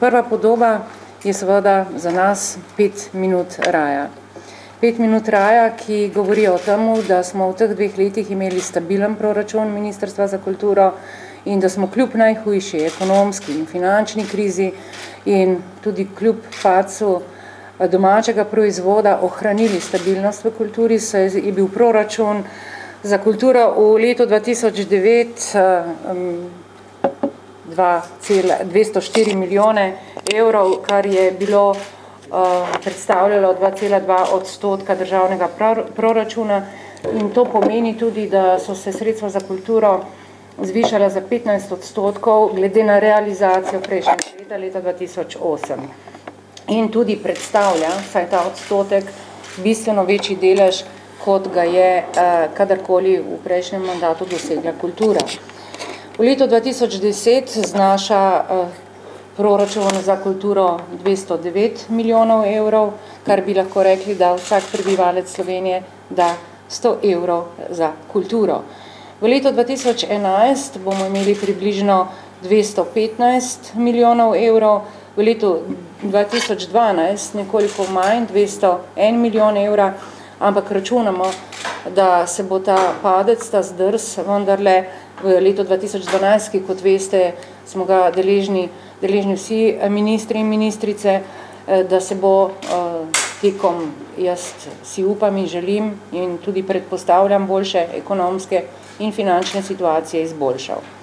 Prva podoba je seveda za nas 5 minut raja. 5 minut raja, ki govori o tem, da smo v teh 2 letih imeli stabilen proračun Ministrstva za kulturo in da smo kljub najhujši ekonomski in finančni krizi in tudi kljub padcu domačega proizvoda ohranili stabilnost v kulturi, saj je bil proračun za kulturo v letu 2009 204 milijone evrov, kar je bilo predstavljalo 2,2% državnega proračuna in to pomeni tudi, da so se sredstva za kulturo zvišala za 15% glede na realizacijo prejšnjega leta 2008. In tudi predstavlja, saj ta odstotek, bistveno večji delež, kot ga je kadarkoli v prejšnjem mandatu dosegla kultura. V letu 2010 znaša proračun za kulturo 209 milijonov evrov, kar bi lahko rekli, da vsak prebivalec Slovenije da 100 evrov za kulturo. V letu 2011 bomo imeli približno 215 milijonov evrov, v letu 2012 nekoliko manj, 201 milijon evra, ampak računamo, da se bo ta padec, ta zdrs, vendarle v letu 2012, ki kot veste, smo ga deležni vsi ministri in ministrice, da se bo tekom, jaz si upam in želim in tudi predpostavljam boljše ekonomske in finančne situacije izboljšal.